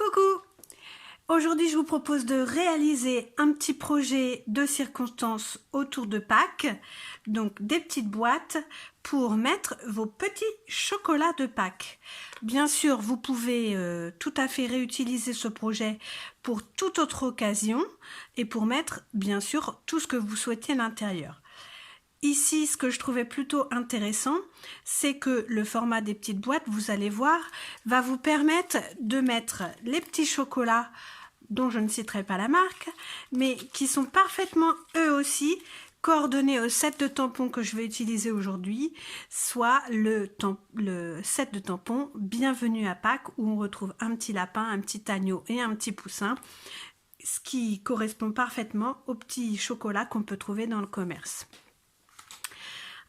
Coucou! Aujourd'hui, je vous propose de réaliser un petit projet de circonstance autour de Pâques, donc des petites boîtes pour mettre vos petits chocolats de Pâques. Bien sûr, vous pouvez tout à fait réutiliser ce projet pour toute autre occasion et pour mettre, bien sûr, tout ce que vous souhaitez à l'intérieur. Ici, ce que je trouvais plutôt intéressant, c'est que le format des petites boîtes, vous allez voir, va vous permettre de mettre les petits chocolats dont je ne citerai pas la marque, mais qui sont parfaitement eux aussi coordonnés au set de tampons que je vais utiliser aujourd'hui, soit le set de tampons Bienvenue à Pâques, où on retrouve un petit lapin, un petit agneau et un petit poussin, ce qui correspond parfaitement aux petits chocolats qu'on peut trouver dans le commerce.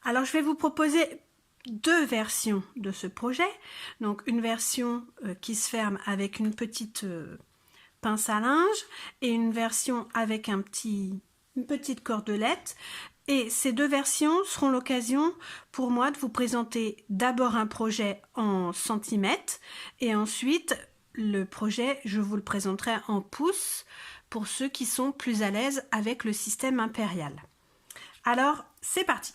Alors je vais vous proposer deux versions de ce projet. Donc une version qui se ferme avec une petite pince à linge et une version avec une petite cordelette. Et ces deux versions seront l'occasion pour moi de vous présenter d'abord un projet en centimètres et ensuite le projet, je vous le présenterai en pouces pour ceux qui sont plus à l'aise avec le système impérial. Alors c'est parti!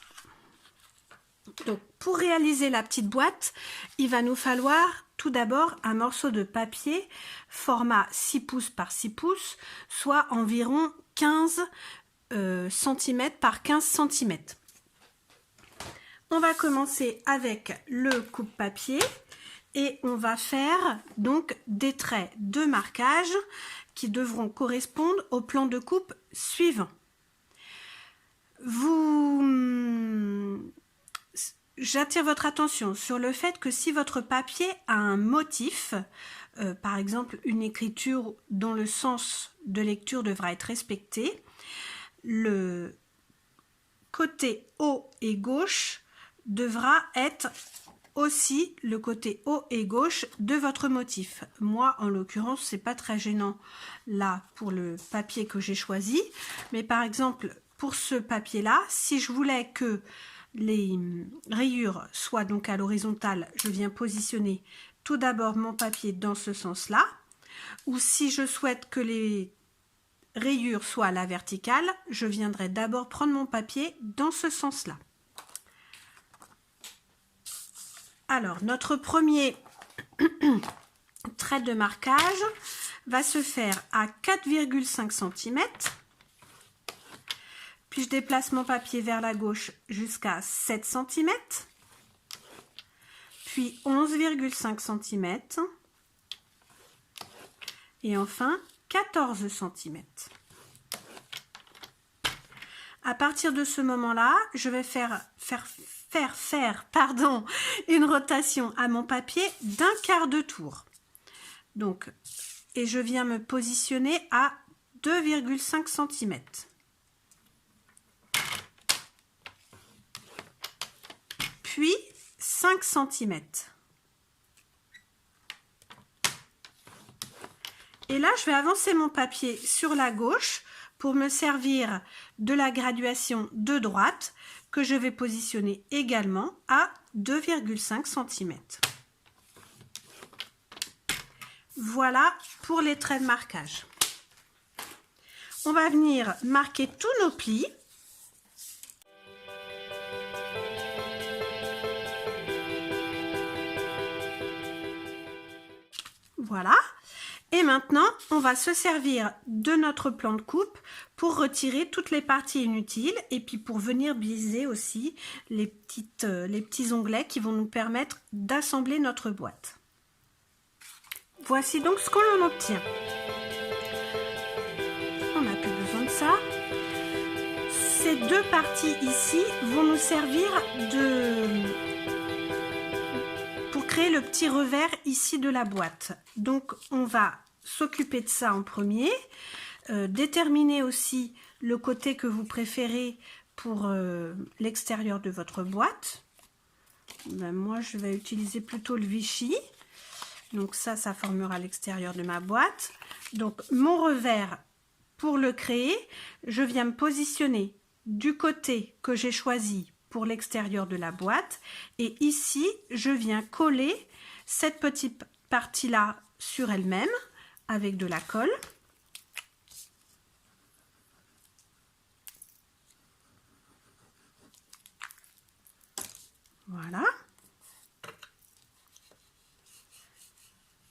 Donc, pour réaliser la petite boîte, il va nous falloir tout d'abord un morceau de papier format 6 pouces par 6 pouces, soit environ 15 cm par 15 cm. On va commencer avec le coupe-papier et on va faire donc des traits de marquage qui devront correspondre au plan de coupe suivant. J'attire votre attention sur le fait que si votre papier a un motif, par exemple une écriture dont le sens de lecture devra être respecté, le côté haut et gauche devra être aussi le côté haut et gauche de votre motif. Moi, en l'occurrence, c'est pas très gênant là pour le papier que j'ai choisi, mais par exemple pour ce papier-là, si je voulais que les rayures soient donc à l'horizontale, je viens positionner tout d'abord mon papier dans ce sens-là, ou si je souhaite que les rayures soient à la verticale, je viendrai d'abord prendre mon papier dans ce sens-là. Alors, notre premier trait de marquage va se faire à 4,5 cm. Puis je déplace mon papier vers la gauche jusqu'à 7 cm, puis 11,5 cm, et enfin 14 cm. À partir de ce moment-là, je vais faire une rotation à mon papier d'un quart de tour. Donc, et je viens me positionner à 2,5 cm. Puis 5 cm. Et là, je vais avancer mon papier sur la gauche pour me servir de la graduation de droite que je vais positionner également à 2,5 cm. Voilà pour les traits de marquage. On va venir marquer tous nos plis. Voilà. Et maintenant, on va se servir de notre plan de coupe pour retirer toutes les parties inutiles et puis pour venir biaiser aussi les petits onglets qui vont nous permettre d'assembler notre boîte. Voici donc ce que l'on obtient. On n'a plus besoin de ça. Ces deux parties ici vont nous servir pour créer le petit revers ici de la boîte. Donc on va s'occuper de ça en premier, déterminer aussi le côté que vous préférez pour l'extérieur de votre boîte. Ben, moi je vais utiliser plutôt le Vichy, donc ça formera l'extérieur de ma boîte. Donc mon revers, pour le créer, je viens me positionner du côté que j'ai choisi pour l'extérieur de la boîte et ici je viens coller cette petite partie là sur elle-même avec de la colle. Voilà.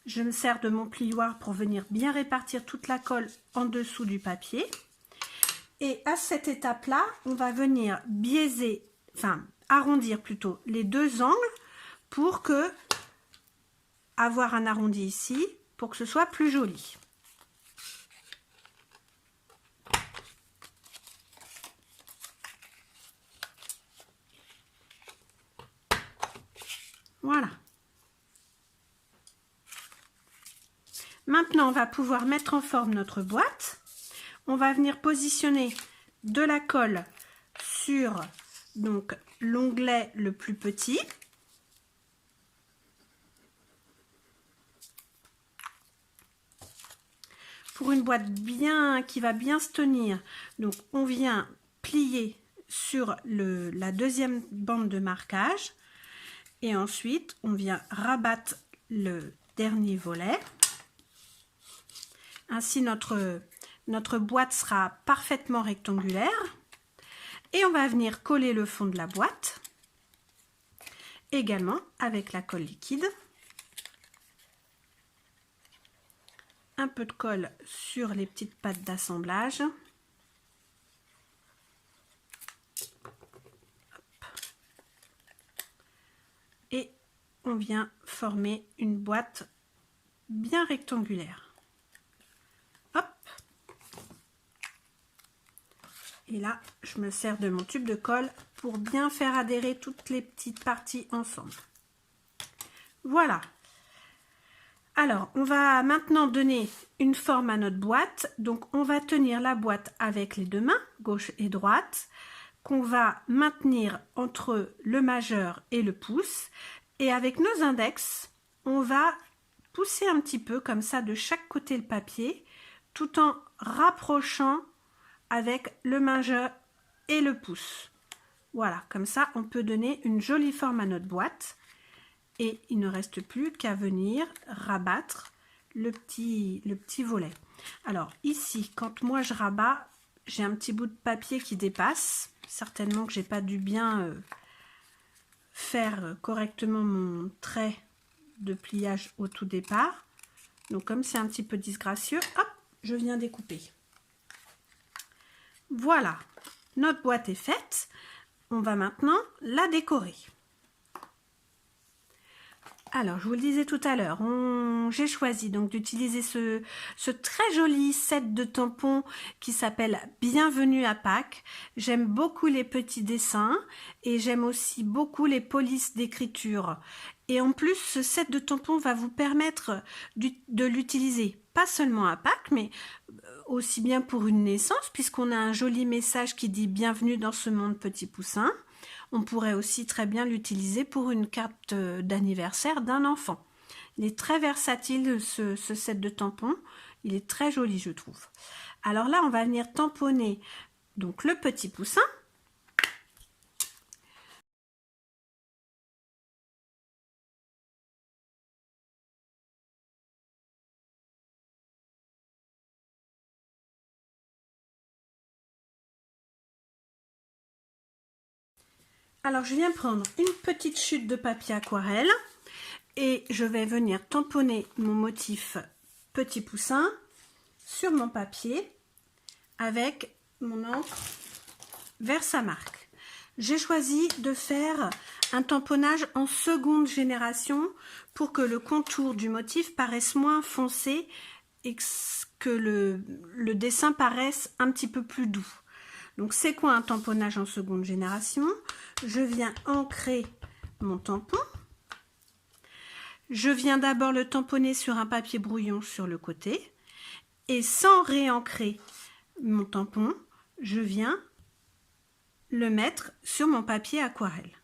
Je me sers de mon plioir pour venir bien répartir toute la colle en dessous du papier. Et à cette étape-là, on va venir biaiser, enfin arrondir plutôt les deux angles pour que avoir un arrondi ici pour que ce soit plus joli. Voilà. Maintenant, on va pouvoir mettre en forme notre boîte. On va venir positionner de la colle sur donc l'onglet le plus petit. Pour une boîte qui va bien se tenir, donc on vient plier sur la deuxième bande de marquage et ensuite on vient rabattre le dernier volet. Ainsi notre boîte sera parfaitement rectangulaire et on va venir coller le fond de la boîte également avec la colle liquide. Un peu de colle sur les petites pattes d'assemblage. Et on vient former une boîte bien rectangulaire. Hop. Et là, je me sers de mon tube de colle pour bien faire adhérer toutes les petites parties ensemble. Voilà. Alors, on va maintenant donner une forme à notre boîte. Donc, on va tenir la boîte avec les deux mains, gauche et droite, qu'on va maintenir entre le majeur et le pouce. Et avec nos index, on va pousser un petit peu comme ça de chaque côté le papier, tout en rapprochant avec le majeur et le pouce. Voilà, comme ça, on peut donner une jolie forme à notre boîte. Et il ne reste plus qu'à venir rabattre le petit volet. Alors ici, quand moi je rabats, j'ai un petit bout de papier qui dépasse. Certainement que j'ai pas dû bien faire correctement mon trait de pliage au tout départ. Donc comme c'est un petit peu disgracieux, hop, je viens découper. Voilà, notre boîte est faite. On va maintenant la décorer. Alors, je vous le disais tout à l'heure, j'ai choisi donc d'utiliser ce très joli set de tampons qui s'appelle Bienvenue à Pâques. J'aime beaucoup les petits dessins et j'aime aussi beaucoup les polices d'écriture. Et en plus, ce set de tampons va vous permettre de l'utiliser pas seulement à Pâques, mais aussi bien pour une naissance, puisqu'on a un joli message qui dit « Bienvenue dans ce monde petit poussin ». On pourrait aussi très bien l'utiliser pour une carte d'anniversaire d'un enfant. Il est très versatile ce set de tampons. Il est très joli, je trouve. Alors là, on va venir tamponner donc le petit poussin. Alors, je viens prendre une petite chute de papier aquarelle et je vais venir tamponner mon motif petit poussin sur mon papier avec mon encre Versamark. J'ai choisi de faire un tamponnage en seconde génération pour que le contour du motif paraisse moins foncé et que le dessin paraisse un petit peu plus doux. Donc c'est quoi un tamponnage en seconde génération? Je viens ancrer mon tampon. Je viens d'abord le tamponner sur un papier brouillon sur le côté. Et sans réancrer mon tampon, je viens le mettre sur mon papier aquarelle.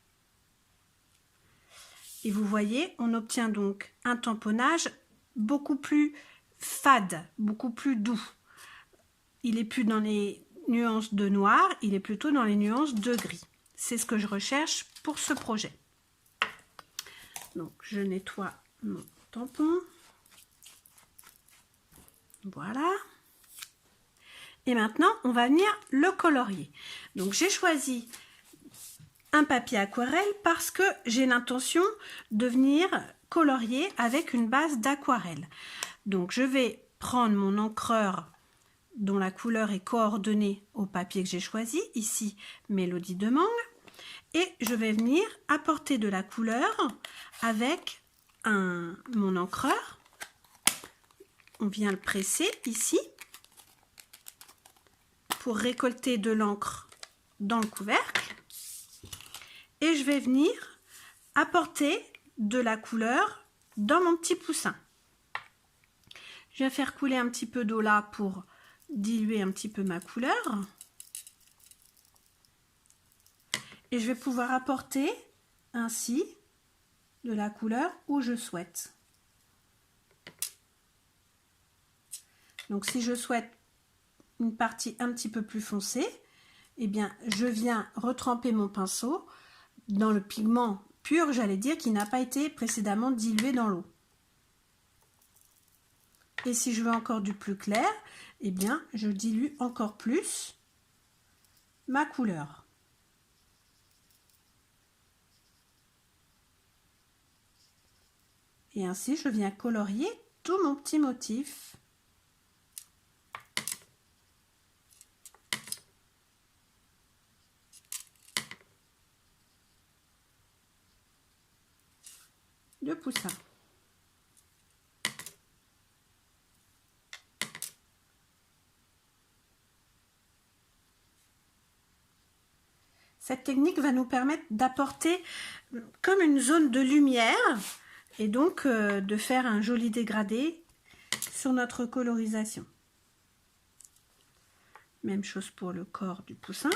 Et vous voyez, on obtient donc un tamponnage beaucoup plus fade, beaucoup plus doux. Il n'est plus dans les nuances de noir, il est plutôt dans les nuances de gris. C'est ce que je recherche pour ce projet. Donc je nettoie mon tampon. Voilà. Et maintenant, on va venir le colorier. Donc, j'ai choisi un papier aquarelle parce que j'ai l'intention de venir colorier avec une base d'aquarelle. Donc, je vais prendre mon encreur dont la couleur est coordonnée au papier que j'ai choisi, ici Mélodie de Mangue, et je vais venir apporter de la couleur avec mon encreur. On vient le presser ici pour récolter de l'encre dans le couvercle, et je vais venir apporter de la couleur dans mon petit poussin. Je vais faire couler un petit peu d'eau là pour diluer un petit peu ma couleur. Et je vais pouvoir apporter ainsi de la couleur où je souhaite. Donc si je souhaite une partie un petit peu plus foncée, eh bien je viens retremper mon pinceau dans le pigment pur, j'allais dire, qui n'a pas été précédemment dilué dans l'eau. Et si je veux encore du plus clair, eh bien je dilue encore plus ma couleur. Et ainsi je viens colorier tout mon petit motif. De poussin. Cette technique va nous permettre d'apporter comme une zone de lumière et donc de faire un joli dégradé sur notre colorisation. Même chose pour le corps du poussin.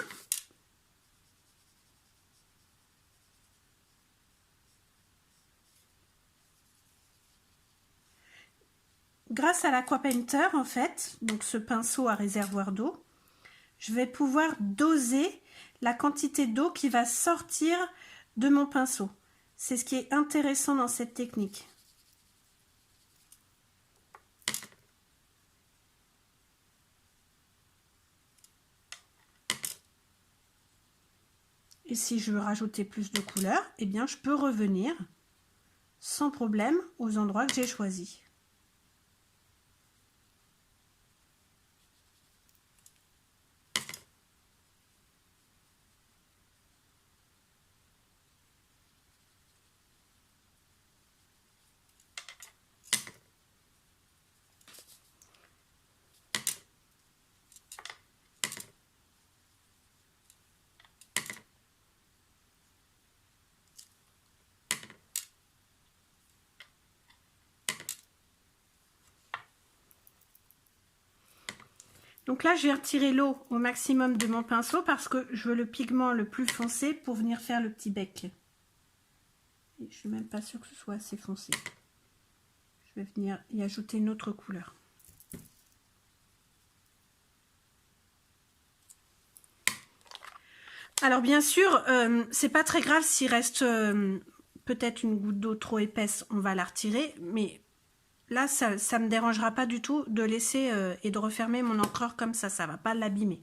Grâce à l'Aqua-Painter, en fait, donc ce pinceau à réservoir d'eau, je vais pouvoir doser la quantité d'eau qui va sortir de mon pinceau. C'est ce qui est intéressant dans cette technique. Et si je veux rajouter plus de couleur, eh bien je peux revenir sans problème aux endroits que j'ai choisis. Donc là, je vais retirer l'eau au maximum de mon pinceau parce que je veux le pigment le plus foncé pour venir faire le petit bec. Et je ne suis même pas sûre que ce soit assez foncé. Je vais venir y ajouter une autre couleur. Alors bien sûr, c'est pas très grave s'il reste peut-être une goutte d'eau trop épaisse, on va la retirer, mais là, ça ne me dérangera pas du tout de laisser et de refermer mon encreur comme ça ne va pas l'abîmer.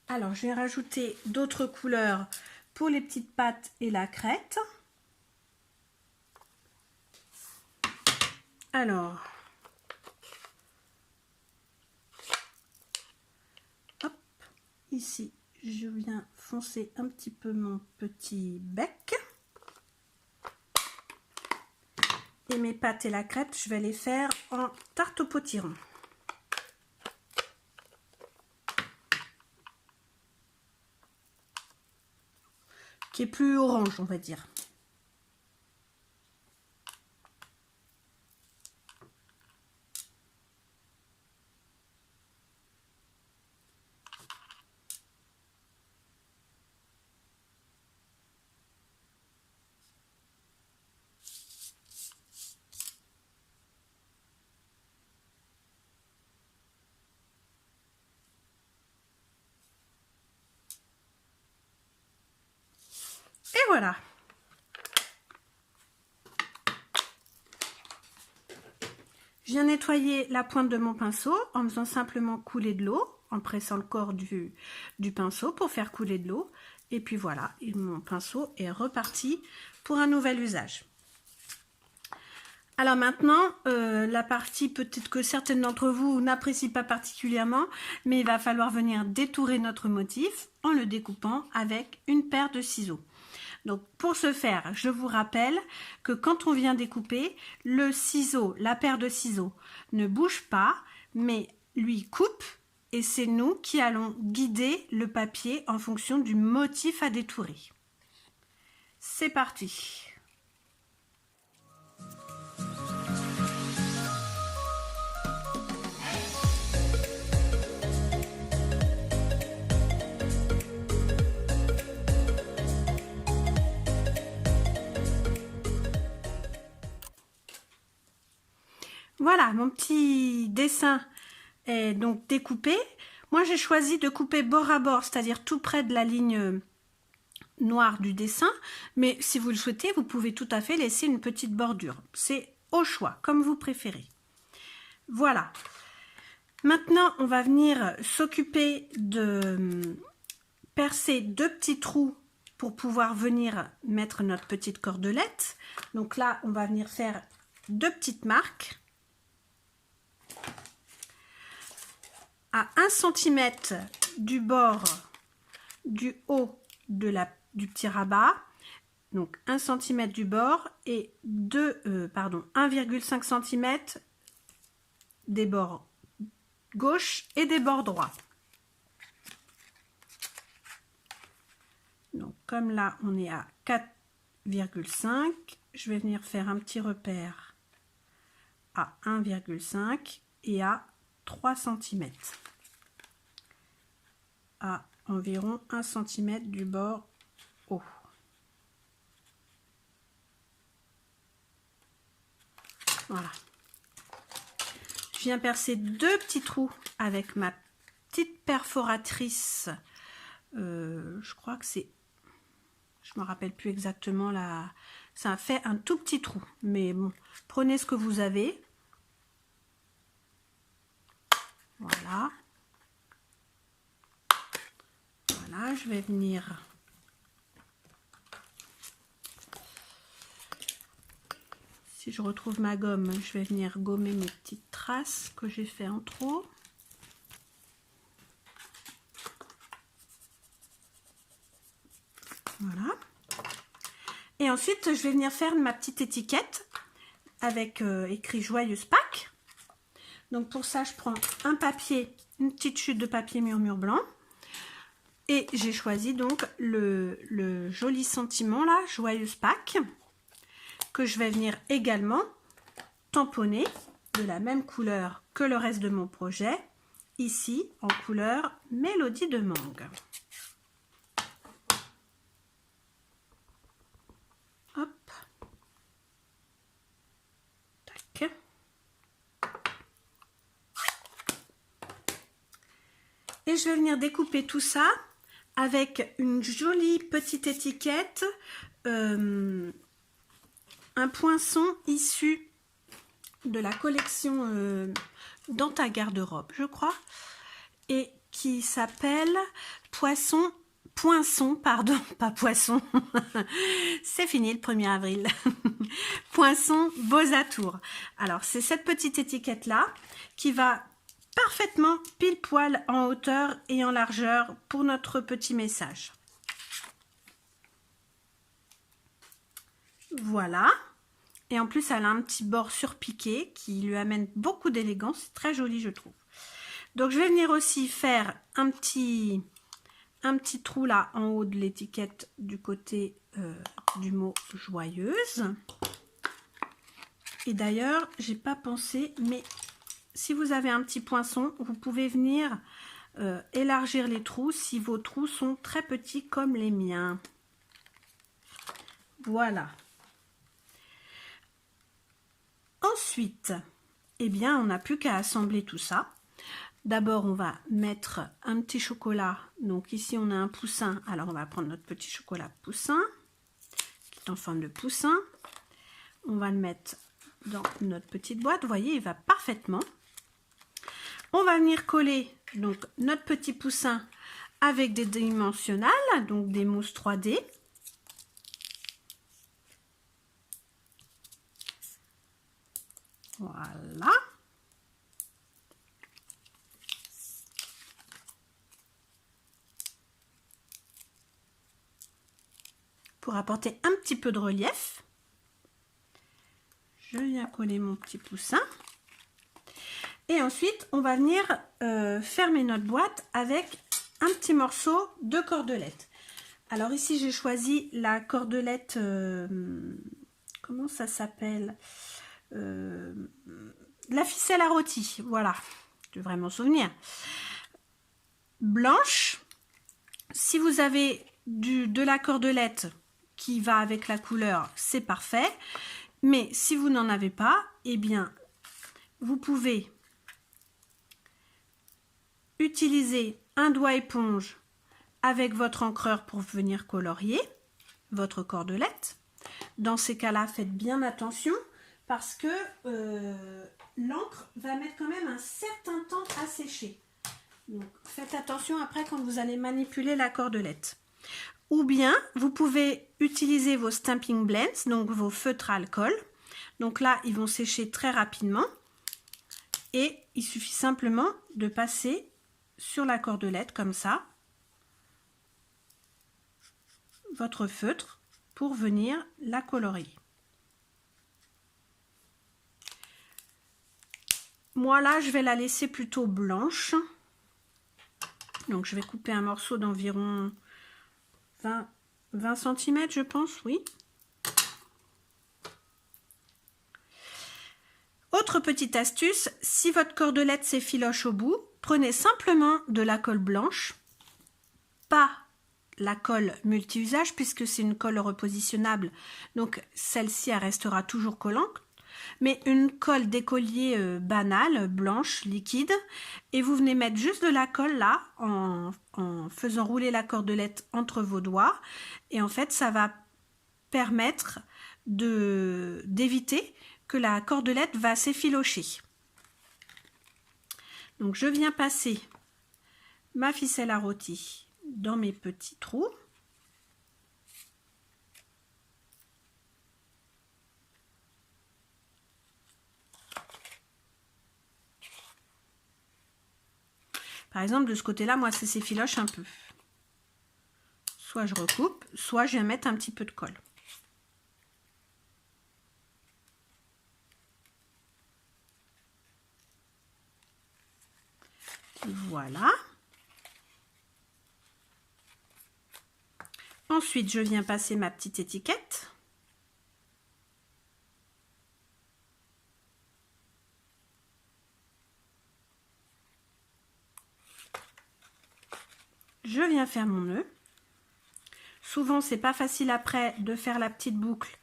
Alors, je vais rajouter d'autres couleurs pour les petites pattes et la crête. Alors, hop, ici, je viens foncer un petit peu mon petit bec. Et mes pattes et la crête, je vais les faire en tarte au potiron. Qui est plus orange, on va dire. Et voilà. Je viens nettoyer la pointe de mon pinceau en faisant simplement couler de l'eau, en pressant le corps du pinceau pour faire couler de l'eau. Et puis voilà, et mon pinceau est reparti pour un nouvel usage. Alors maintenant, la partie peut-être que certaines d'entre vous n'apprécient pas particulièrement, mais il va falloir venir détourer notre motif en le découpant avec une paire de ciseaux. Donc pour ce faire, je vous rappelle que quand on vient découper, le ciseau, la paire de ciseaux ne bouge pas, mais lui coupe et c'est nous qui allons guider le papier en fonction du motif à détourer. C'est parti! Voilà, mon petit dessin est donc découpé. Moi, j'ai choisi de couper bord à bord, c'est-à-dire tout près de la ligne noire du dessin. Mais si vous le souhaitez, vous pouvez tout à fait laisser une petite bordure. C'est au choix, comme vous préférez. Voilà. Maintenant, on va venir s'occuper de percer 2 petits trous pour pouvoir venir mettre notre petite cordelette. Donc là, on va venir faire 2 petites marques. À 1 cm du bord du haut du petit rabat, donc 1 cm du bord et 1,5 cm des bords gauche et des bords droits. Donc comme là on est à 4,5, je vais venir faire un petit repère à 1,5 et à 3 cm. À environ 1 cm du bord haut. Voilà. Je viens percer 2 petits trous avec ma petite perforatrice. Je crois que c'est... Je me rappelle plus exactement là. Ça fait un tout petit trou. Mais bon, prenez ce que vous avez. Voilà. Voilà, je vais venir si je retrouve ma gomme, je vais venir gommer mes petites traces que j'ai fait en trop. Voilà. Et ensuite, je vais venir faire ma petite étiquette avec écrit Joyeuse Pâques. Donc pour ça, je prends un papier, une petite chute de papier murmure blanc. Et j'ai choisi donc le joli sentiment là, Joyeuse Pâques, que je vais venir également tamponner de la même couleur que le reste de mon projet, ici en couleur Mélodie de mangue. Hop. Tac. Et je vais venir découper tout ça avec une jolie petite étiquette, un poinçon issu de la collection Dans ta garde-robe, je crois, et qui s'appelle Poinçon, pardon, pas Poisson, c'est fini le 1er avril, Poinçon Beaux Atours. Alors, c'est cette petite étiquette-là qui va parfaitement pile poil en hauteur et en largeur pour notre petit message. Voilà. Et en plus, elle a un petit bord surpiqué qui lui amène beaucoup d'élégance. Très joli, je trouve. Donc, je vais venir aussi faire un petit trou là en haut de l'étiquette du côté du mot joyeuse. Et d'ailleurs, j'ai pas pensé, mais si vous avez un petit poinçon, vous pouvez venir élargir les trous si vos trous sont très petits comme les miens. Voilà. Ensuite, eh bien, on n'a plus qu'à assembler tout ça. D'abord, on va mettre un petit chocolat. Donc ici, on a un poussin. Alors, on va prendre notre petit chocolat poussin, qui est en forme de poussin. On va le mettre dans notre petite boîte. Vous voyez, il va parfaitement. On va venir coller donc notre petit poussin avec des dimensionnels, donc des mousses 3D. Voilà. Pour apporter un petit peu de relief, je viens coller mon petit poussin. Et ensuite, on va venir fermer notre boîte avec un petit morceau de cordelette. Alors ici, j'ai choisi la cordelette, comment ça s'appelle, la ficelle à rôti, voilà, je devrais m'en souvenir. Blanche, si vous avez de la cordelette qui va avec la couleur, c'est parfait. Mais si vous n'en avez pas, eh bien, vous pouvez utiliser un doigt éponge avec votre encreur pour venir colorier votre cordelette. Dans ces cas-là, faites bien attention parce que l'encre va mettre quand même un certain temps à sécher. Donc, faites attention après quand vous allez manipuler la cordelette. Ou bien, vous pouvez utiliser vos stamping blends, donc vos feutres à alcool. Donc là, ils vont sécher très rapidement. Et il suffit simplement de passer sur la cordelette comme ça, votre feutre, pour venir la colorier. Moi là, je vais la laisser plutôt blanche. Donc je vais couper un morceau d'environ 20 cm, je pense, oui. Autre petite astuce, si votre cordelette s'effiloche au bout, prenez simplement de la colle blanche, pas la colle multi-usage puisque c'est une colle repositionnable, donc celle-ci elle restera toujours collante, mais une colle d'écolier banale, blanche, liquide, et vous venez mettre juste de la colle là en faisant rouler la cordelette entre vos doigts, et en fait ça va permettre d'éviter que la cordelette va s'effilocher. Donc je viens passer ma ficelle à rôti dans mes petits trous. Par exemple, de ce côté-là, moi, ça s'effiloche un peu. Soit je recoupe, soit je viens mettre un petit peu de colle. Voilà. Ensuite, je viens passer ma petite étiquette. Je viens faire mon nœud. Souvent, c'est pas facile après de faire la petite boucle.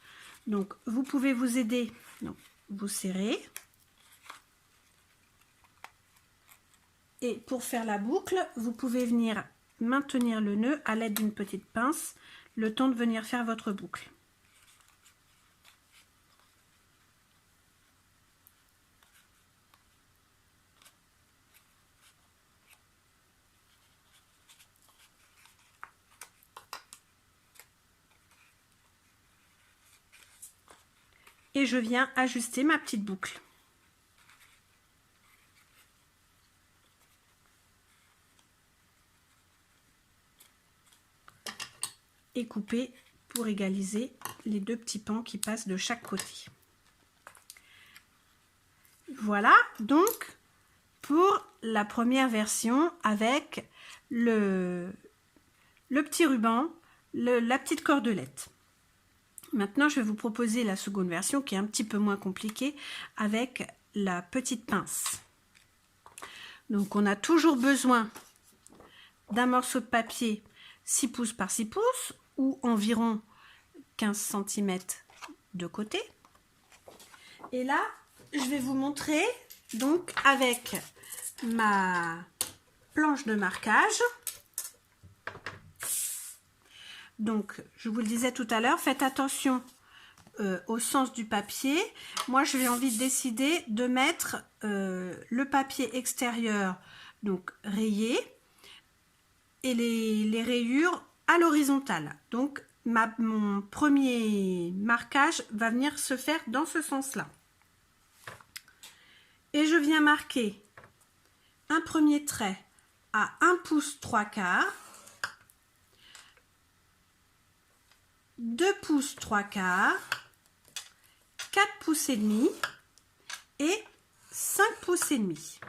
Donc, vous pouvez vous aider. Donc, vous serrez. Et pour faire la boucle, vous pouvez venir maintenir le nœud à l'aide d'une petite pince, le temps de venir faire votre boucle. Et je viens ajuster ma petite boucle. Et couper pour égaliser les deux petits pans qui passent de chaque côté. Voilà donc pour la première version avec le petit ruban, la petite cordelette. Maintenant, je vais vous proposer la seconde version qui est un petit peu moins compliquée avec la petite pince. Donc, on a toujours besoin d'un morceau de papier 6 pouces par 6 pouces ou environ 15 cm de côté. Et là, je vais vous montrer donc avec ma planche de marquage. Donc, je vous le disais tout à l'heure, faites attention au sens du papier. Moi, je vais envie de décider de mettre le papier extérieur, donc rayé, et les rayures à l'horizontale. Donc, mon premier marquage va venir se faire dans ce sens-là. Et je viens marquer un premier trait à 1 pouce 3/4, 2 pouces 3/4, 4 pouces et demi et 5 pouces et demi.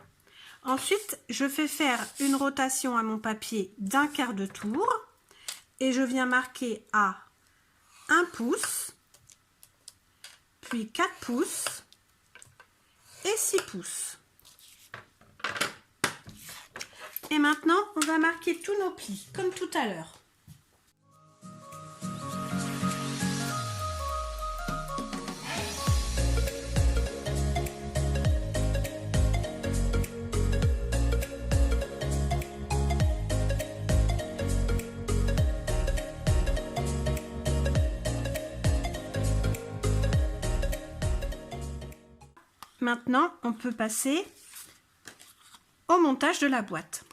Ensuite, je fais faire une rotation à mon papier d'un quart de tour et je viens marquer à 1 pouce, puis 4 pouces et 6 pouces. Et maintenant, on va marquer tous nos plis, comme tout à l'heure. Maintenant, on peut passer au montage de la boîte.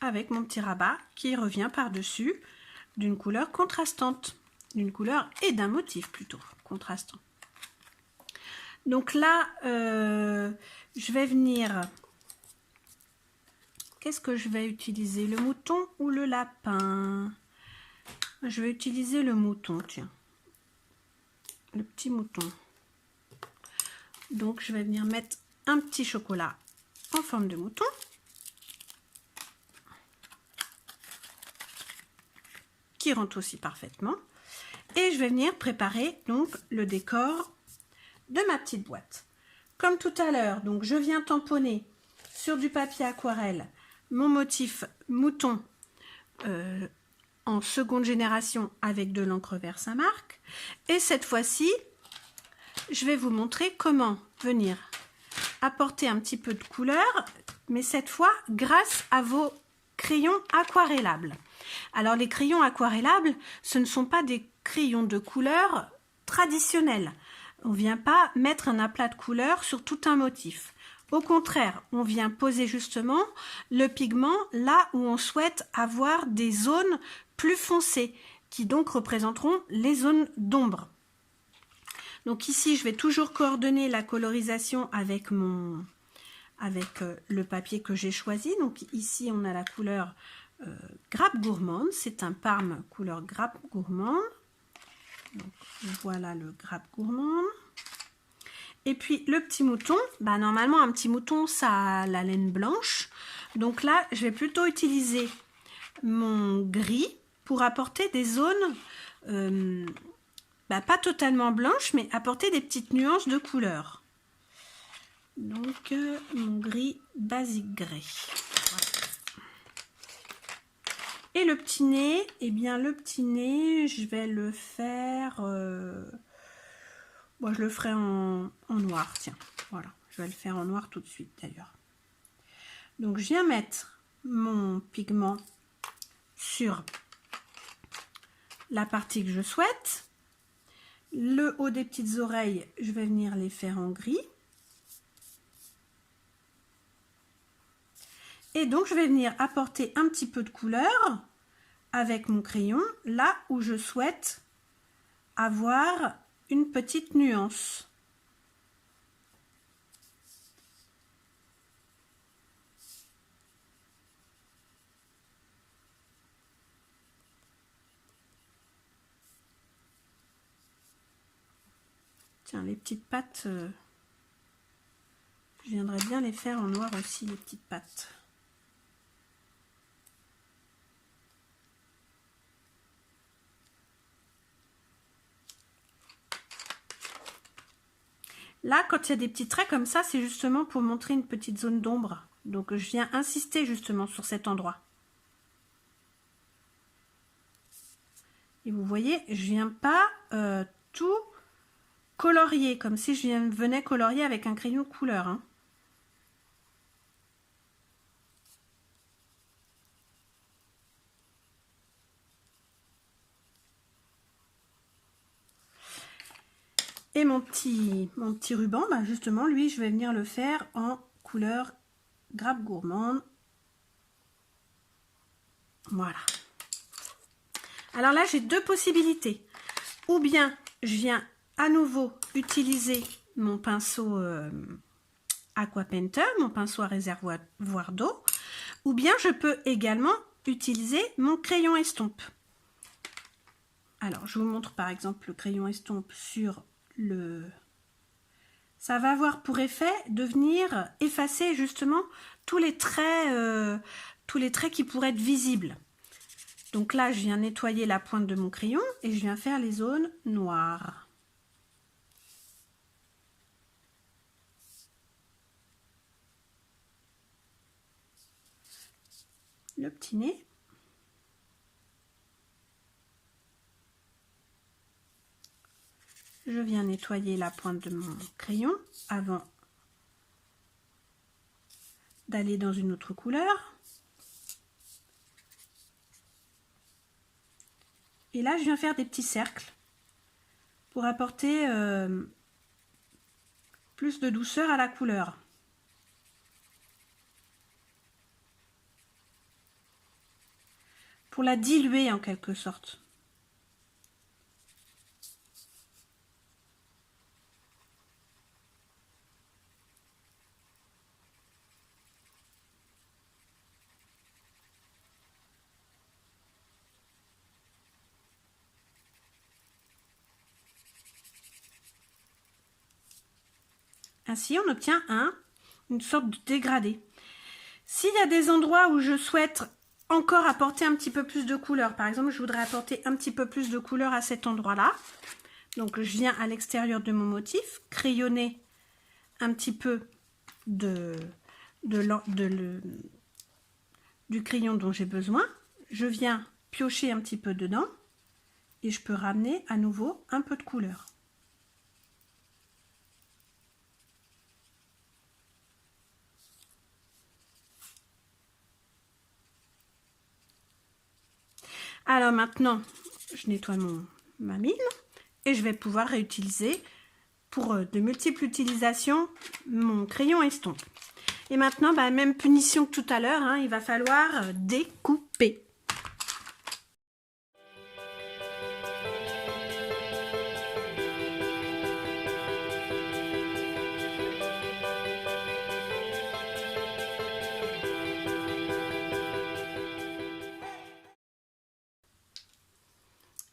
Avec mon petit rabat qui revient par-dessus d'une couleur contrastante, d'une couleur et d'un motif plutôt contrastant. Donc là, je vais venir... Qu'est-ce que je vais utiliser? Le mouton ou le lapin? Je vais utiliser le mouton, tiens. Le petit mouton. Donc je vais venir mettre un petit chocolat en forme de mouton. Qui rentre aussi parfaitement. Et je vais venir préparer donc le décor de ma petite boîte. Comme tout à l'heure, donc je viens tamponner sur du papier aquarelle mon motif mouton en seconde génération avec de l'encre Versamark. Et cette fois-ci, je vais vous montrer comment venir apporter un petit peu de couleur, mais cette fois grâce à vos crayons aquarellables. Alors les crayons aquarellables, ce ne sont pas des crayons de couleur traditionnels. On ne vient pas mettre un aplat de couleur sur tout un motif. Au contraire, on vient poser justement le pigment là où on souhaite avoir des zones plus foncées, qui donc représenteront les zones d'ombre. Donc ici, je vais toujours coordonner la colorisation avec le papier que j'ai choisi. Donc ici, on a la couleur grappe gourmande, c'est un Parme couleur grappe gourmande. Donc, voilà le grappe gourmande. Et puis le petit mouton, bah, normalement un petit mouton ça a la laine blanche. Donc là je vais plutôt utiliser mon gris pour apporter des zones pas totalement blanches, mais apporter des petites nuances de couleur. Donc mon gris basique grès. Et le petit nez, eh bien le petit nez, je vais le faire, moi je le ferai en noir, tiens, voilà, je vais le faire en noir tout de suite d'ailleurs. Donc je viens mettre mon pigment sur la partie que je souhaite. Le haut des petites oreilles, je vais venir les faire en gris. Et donc, je vais venir apporter un petit peu de couleur avec mon crayon, là où je souhaite avoir une petite nuance. Tiens, les petites pattes, je viendrai bien les faire en noir aussi, les petites pattes. Là, quand il y a des petits traits comme ça, c'est justement pour montrer une petite zone d'ombre. Donc, je viens insister justement sur cet endroit. Et vous voyez, je viens pas tout colorier, comme si je venais colorier avec un crayon couleur. Hein. Et mon petit ruban, bah justement, lui, je vais venir le faire en couleur grappe gourmande. Voilà. Alors là, j'ai deux possibilités. Ou bien, je viens à nouveau utiliser mon pinceau Aqua Painter, mon pinceau à réservoir d'eau. Ou bien, je peux également utiliser mon crayon estompe. Alors, je vous montre par exemple le crayon estompe sur le... Ça va avoir pour effet de venir effacer justement tous les traits qui pourraient être visibles. Donc là, je viens nettoyer la pointe de mon crayon et je viens faire les zones noires. Le petit nez. Je viens nettoyer la pointe de mon crayon avant d'aller dans une autre couleur. Et là, je viens faire des petits cercles pour apporter plus de douceur à la couleur. Pour la diluer en quelque sorte. Ainsi, on obtient une sorte de dégradé. S'il y a des endroits où je souhaite encore apporter un petit peu plus de couleur, par exemple, je voudrais apporter un petit peu plus de couleur à cet endroit-là. Donc, je viens à l'extérieur de mon motif, crayonner un petit peu du crayon dont j'ai besoin. Je viens piocher un petit peu dedans et je peux ramener à nouveau un peu de couleur. Alors maintenant, je nettoie ma mine et je vais pouvoir réutiliser pour de multiples utilisations mon crayon estompe. Et maintenant, bah, même punition que tout à l'heure, hein, il va falloir découper.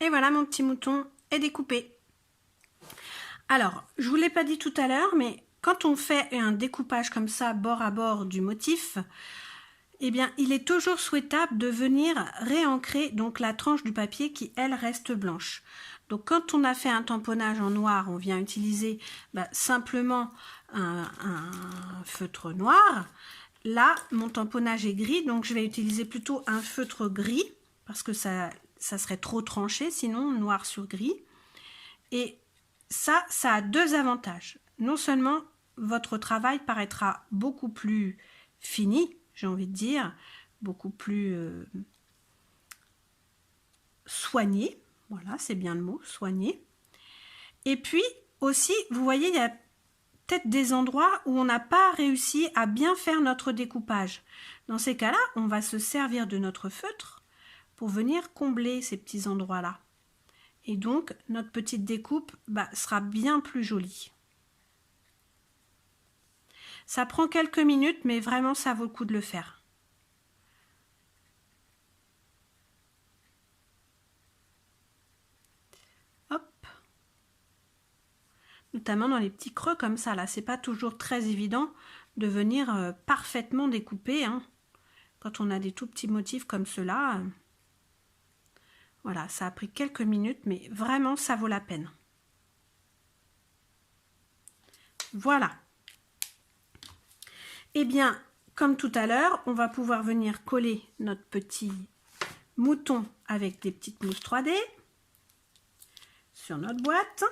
Et voilà, mon petit mouton est découpé. Alors, je ne vous l'ai pas dit tout à l'heure, mais quand on fait un découpage comme ça, bord à bord du motif, eh bien, il est toujours souhaitable de venir réancrer donc la tranche du papier qui, elle, reste blanche. Donc, quand on a fait un tamponnage en noir, on vient utiliser simplement un feutre noir. Là, mon tamponnage est gris, donc je vais utiliser plutôt un feutre gris, parce que ça serait trop tranché, sinon noir sur gris. Et ça a deux avantages. Non seulement votre travail paraîtra beaucoup plus fini, j'ai envie de dire, beaucoup plus soigné. Voilà, c'est bien le mot, soigné. Et puis aussi, vous voyez, il y a peut-être des endroits où on n'a pas réussi à bien faire notre découpage. Dans ces cas-là, on va se servir de notre feutre pour venir combler ces petits endroits-là. Et donc, notre petite découpe sera bien plus jolie. Ça prend quelques minutes, mais vraiment, ça vaut le coup de le faire. Hop. Notamment dans les petits creux comme ça, là. C'est pas toujours très évident de venir parfaitement découper. Hein. Quand on a des tout petits motifs comme ceux-là. Voilà, ça a pris quelques minutes, mais vraiment, ça vaut la peine. Voilà. Et bien, comme tout à l'heure, on va pouvoir venir coller notre petit mouton avec des petites mousses 3D sur notre boîte.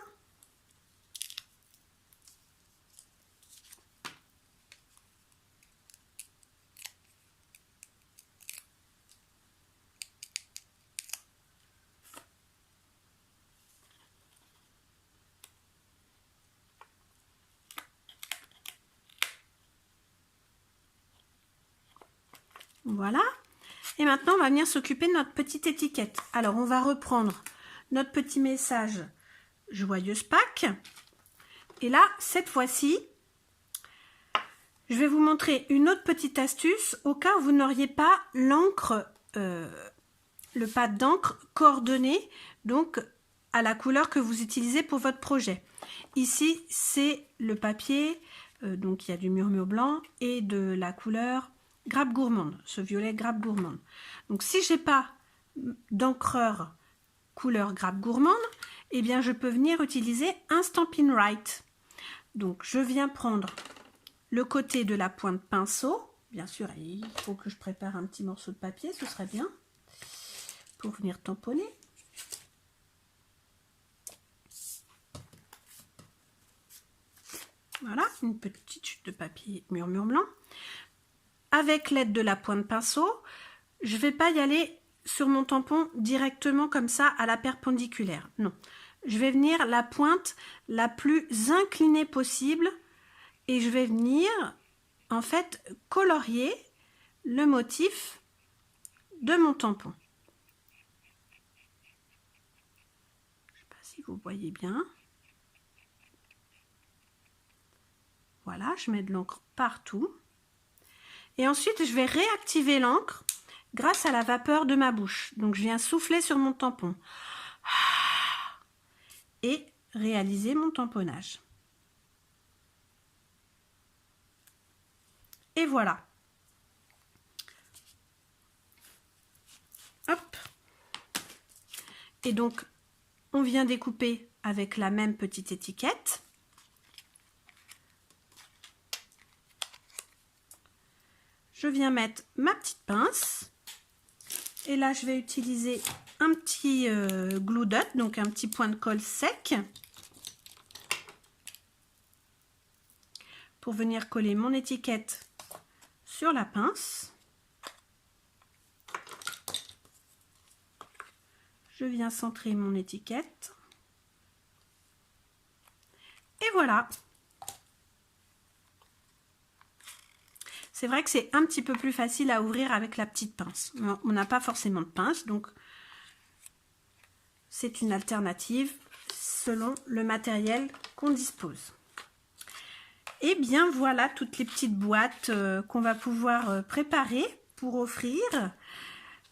Voilà. Et maintenant, on va venir s'occuper de notre petite étiquette. Alors, on va reprendre notre petit message « Joyeuse Pâques ». Et là, cette fois-ci, je vais vous montrer une autre petite astuce au cas où vous n'auriez pas l'encre, le pad d'encre coordonné, donc à la couleur que vous utilisez pour votre projet. Ici, c'est le papier, donc il y a du murmure blanc et de la couleur grappe gourmande, ce violet grappe gourmande. Donc si j'ai pas d'encreur couleur grappe gourmande, eh bien je peux venir utiliser un Stampin' Right. Donc je viens prendre le côté de la pointe pinceau. Bien sûr, il faut que je prépare un petit morceau de papier, ce serait bien, pour venir tamponner. Voilà, une petite chute de papier murmure blanc. Avec l'aide de la pointe pinceau, je ne vais pas y aller sur mon tampon directement comme ça à la perpendiculaire. Non, je vais venir la pointe la plus inclinée possible et je vais venir en fait colorier le motif de mon tampon. Je ne sais pas si vous voyez bien. Voilà, je mets de l'encre partout. Et ensuite, je vais réactiver l'encre grâce à la vapeur de ma bouche. Donc, je viens souffler sur mon tampon et réaliser mon tamponnage. Et voilà. Hop. Et donc, on vient découper avec la même petite étiquette. Je viens mettre ma petite pince. Et là, je vais utiliser un petit glue dot, donc un petit point de colle sec, pour venir coller mon étiquette sur la pince. Je viens centrer mon étiquette. Et voilà. C'est vrai que c'est un petit peu plus facile à ouvrir avec la petite pince. On n'a pas forcément de pince, donc c'est une alternative selon le matériel qu'on dispose. Et bien voilà toutes les petites boîtes qu'on va pouvoir préparer pour offrir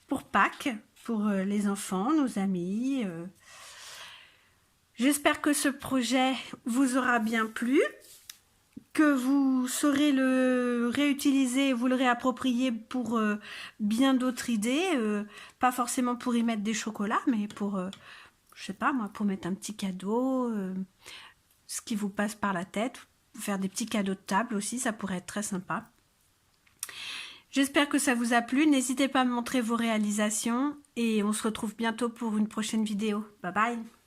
pour Pâques, pour les enfants, nos amis. J'espère que ce projet vous aura bien plu, que vous saurez le réutiliser et vous le réapproprier pour bien d'autres idées, pas forcément pour y mettre des chocolats, mais pour, je sais pas moi, pour mettre un petit cadeau, ce qui vous passe par la tête, faire des petits cadeaux de table aussi, ça pourrait être très sympa. J'espère que ça vous a plu, n'hésitez pas à me montrer vos réalisations et on se retrouve bientôt pour une prochaine vidéo. Bye bye!